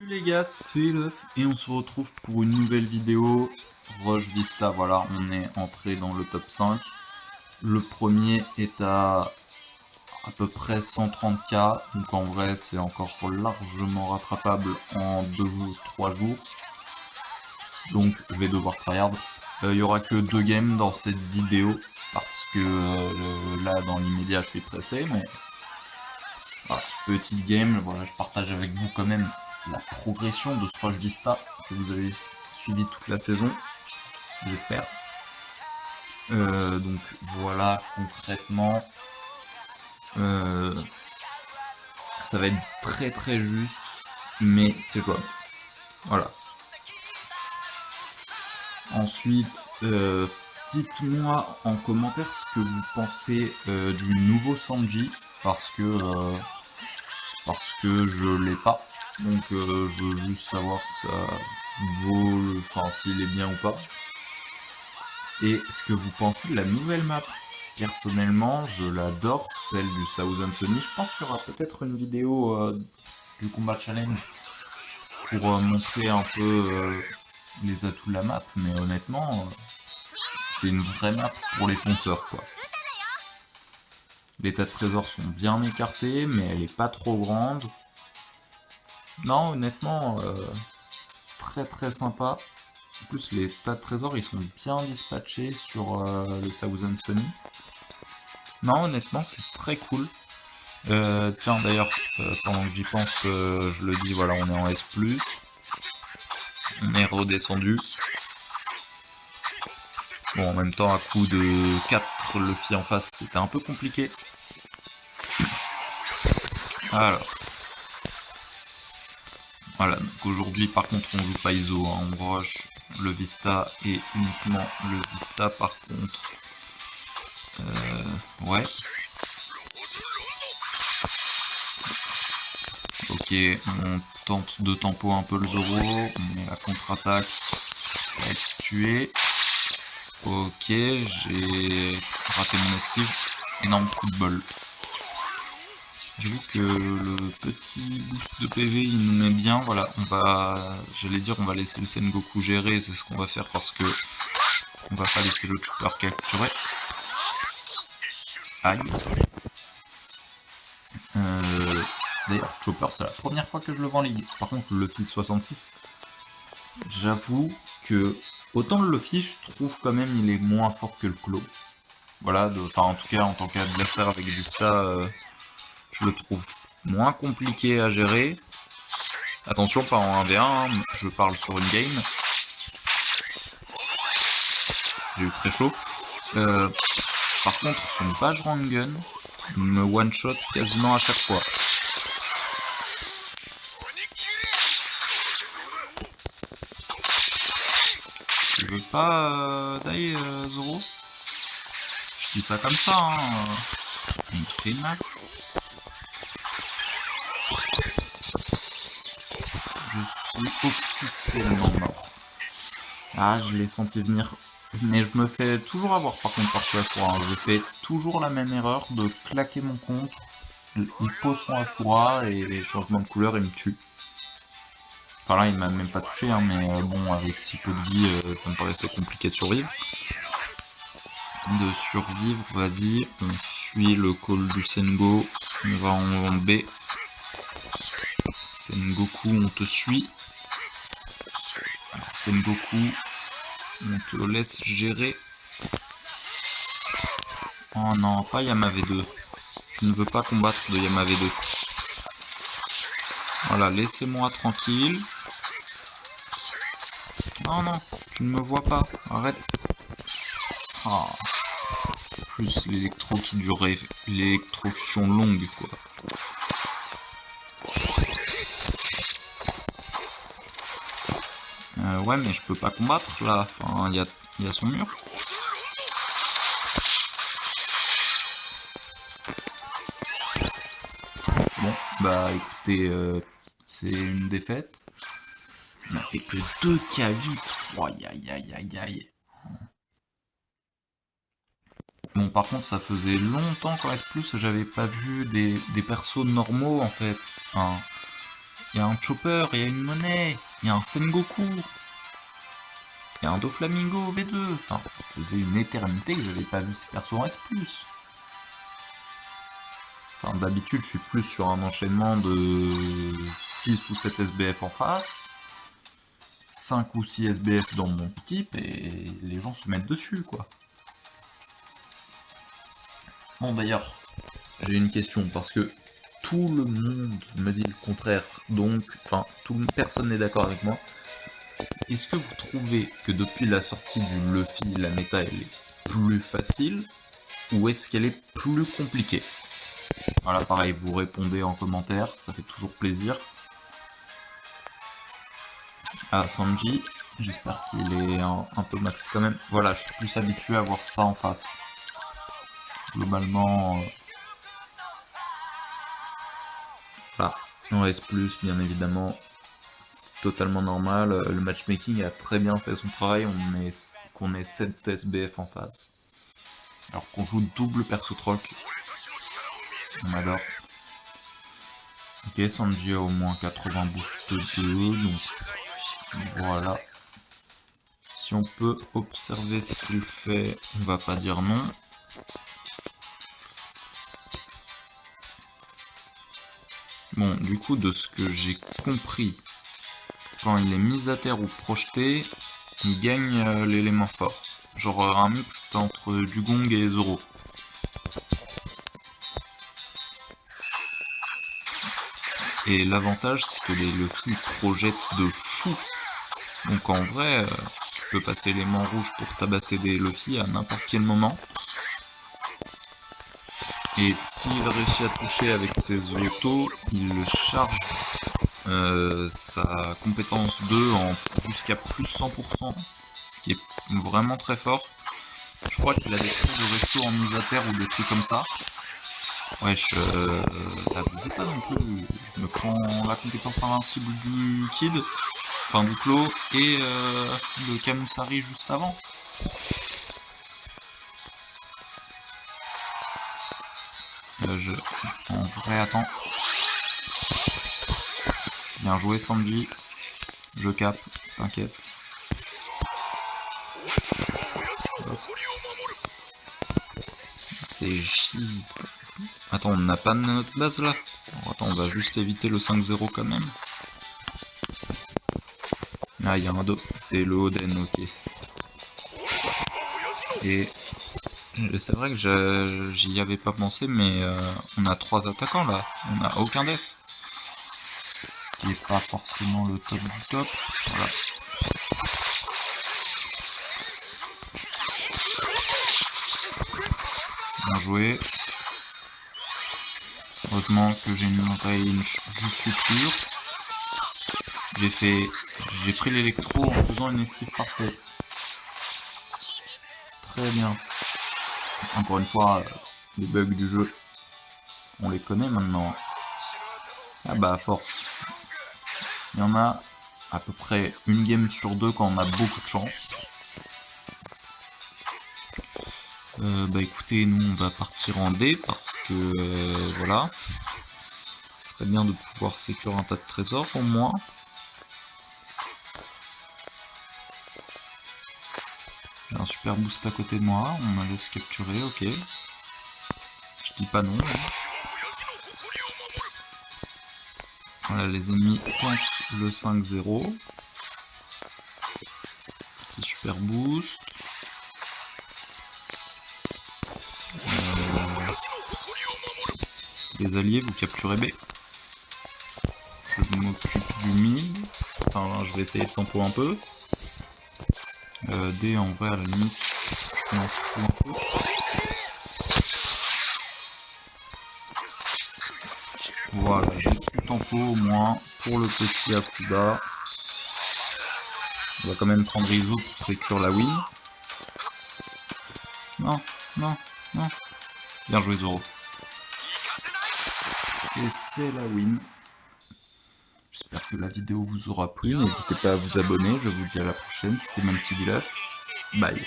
Salut les gars, c'est Luff et on se retrouve pour une nouvelle vidéo Rush Vista. Voilà, on est entré dans le top 5. Le premier est à peu près 130k, donc en vrai c'est encore largement rattrapable en 2 jours, 3 jours. Donc je vais devoir tryhard. Il y aura que 2 games dans cette vidéo parce que là dans l'immédiat je suis pressé, mais voilà, petite game, voilà, je partage avec vous quand même la progression de ce Rush Vista que vous avez suivi toute la saison, j'espère. Donc voilà, concrètement, ça va être très très juste, mais c'est jouable. Voilà. Ensuite, dites-moi en commentaire ce que vous pensez du nouveau Sanji, parce que je l'ai pas. Donc je veux juste savoir si ça vaut, enfin s'il est bien ou pas. Et ce que vous pensez de la nouvelle map. Personnellement, je l'adore, celle du Thousand Sunny. Je pense qu'il y aura peut-être une vidéo du combat challenge pour montrer un peu les atouts de la map, mais honnêtement, c'est une vraie map pour les fonceurs, quoi. Les tas de trésors sont bien écartés, mais elle est pas trop grande. Non, honnêtement, très très sympa. En plus, les tas de trésors, ils sont bien dispatchés sur le Thousand Sunny. Non, honnêtement, c'est très cool. Tiens, d'ailleurs, pendant que j'y pense, je le dis, voilà, on est en S+. On est redescendu. Bon, en même temps, à coup de 4 Luffy en face, c'était un peu compliqué. Alors. Voilà, donc aujourd'hui, par contre, on joue pas ISO, hein, on rush le Vista et uniquement le Vista, par contre. Ouais. Ok, on tente de tempo un peu le Zoro, on met la contre-attaque, va être tué. Ok, j'ai raté mon esquive, énorme coup de bol. J'ai vu que le petit boost de PV il nous met bien, voilà, j'allais dire on va laisser le Sengoku gérer, c'est ce qu'on va faire parce que on va pas laisser le Chopper capturer. Aïe. D'ailleurs, Chopper, c'est la première fois que je le vends en ligue. Par contre, le Luffy 66, j'avoue que autant le Luffy, je trouve quand même il est moins fort que le Claw. Voilà, enfin en tout cas en tant qu'adversaire avec Vista, je le trouve moins compliqué à gérer. Attention, pas en 1v1, hein, je parle sur une game. J'ai eu très chaud. Par contre, son page gun me one-shot quasiment à chaque fois. Tu veux pas die, Zoro? Je dis ça comme ça, hein. Il me fait mal. Je suis officiellement mort. Ah, je l'ai senti venir. Mais je me fais toujours avoir par contre par ce Ashura. Hein. Je fais toujours la même erreur de claquer mon compte. Il pose son Ashura et les changements de couleur, il me tue. Enfin là, il m'a même pas touché, hein, mais bon, avec si peu de vie, ça me paraissait compliqué de survivre. Vas-y, on suit le call du Sengo. On va en B. Sengoku, on te suit. Alors, Sengoku, on te laisse gérer. Oh non, pas Yama V2. Je ne veux pas combattre de Yama V2. Voilà, laissez-moi tranquille. Non, non, tu ne me vois pas. Arrête. Ah. Plus l'électro qui durait. L'électrocution longue, quoi. Ouais, mais je peux pas combattre là. Enfin, il y a son mur. Bon, bah écoutez, c'est une défaite. On a fait que 2K8. Aïe aïe aïe aïe aïe. Bon, par contre, ça faisait longtemps qu'en S+, j'avais pas vu des persos normaux en fait. Enfin, Il y a un Chopper, il y a une Monnaie, il y a un Sengoku, il y a un Doflamingo V2. Enfin, ça faisait une éternité que j'avais pas vu ces persos en S+. Enfin, d'habitude, je suis plus sur un enchaînement de 6 ou 7 SBF en face, 5 ou 6 SBF dans mon équipe, et les gens se mettent dessus, quoi. Bon, d'ailleurs, j'ai une question, parce que tout le monde me dit le contraire, donc, enfin, personne n'est d'accord avec moi. Est-ce que vous trouvez que depuis la sortie du Luffy, la méta, elle est plus facile, ou est-ce qu'elle est plus compliquée? Voilà, pareil, vous répondez en commentaire, ça fait toujours plaisir. Ah, Sanji, j'espère qu'il est un peu max quand même. Voilà, je suis plus habitué à voir ça en face. Globalement, voilà, en S+, bien évidemment, c'est totalement normal. Le matchmaking a très bien fait son travail, qu'on ait 7 SBF en face. Alors qu'on joue double perso troc. On adore. Ok, Sanji a au moins 80 boost 2, donc voilà. Si on peut observer ce qu'il fait, on va pas dire non. Bon, du coup, de ce que j'ai compris, quand il est mis à terre ou projeté, il gagne l'élément fort. Genre un mixte entre Dugong et Zoro. Et l'avantage, c'est que les Luffy projettent de fou. Donc en vrai, tu peux passer l'élément rouge pour tabasser des Luffy à n'importe quel moment. Et s'il réussit à toucher avec ses autos, il charge sa compétence 2 en jusqu'à plus 100%, ce qui est vraiment très fort. Je crois qu'il a des trucs de resto en mise à terre ou des trucs comme ça. Wesh, t'abusez pas non plus. Je me prends la compétence invincible du Kid, enfin du Clo, et le Kamusari juste avant. En vrai, attends. Bien joué Sanji. Je capte, t'inquiète. C'est J. Attends, on n'a pas notre base là. Alors, attends, on va juste éviter le 5-0 quand même. Ah, il y a un dos. C'est le Oden, ok. Et c'est vrai que j'y avais pas pensé, mais on a 3 attaquants là. On n'a aucun def. Ce qui est pas forcément le top du top. Voilà. Bien joué. Heureusement que j'ai une range juste future. J'ai pris l'électro en faisant une esquive parfaite. Très bien. Encore une fois, les bugs du jeu, on les connaît maintenant. Ah bah à force. Il y en a à peu près une game sur 2 quand on a beaucoup de chance. Bah écoutez, nous on va partir en D parce que voilà. Ce serait bien de pouvoir sécuriser un tas de trésors au moins. J'ai un super boost à côté de moi, on me laisse capturer, ok. Je dis pas non. Voilà, les ennemis tentent le 5-0. Petit super boost. Les alliés, vous capturez B. Je m'occupe du mid. Enfin, je vais essayer de tempo un peu. D en vrai, à la limite, je m'en fous un peu. Voilà, j'ai du tempo au moins pour le petit à plus bas. On va quand même prendre Iso pour sécure la win. Non, non, non. Bien joué Zoro. Et c'est la win. J'espère que la vidéo vous aura plu. N'hésitez pas à vous abonner. Je vous dis à la prochaine. C'était mon petit Dilaf. Bye.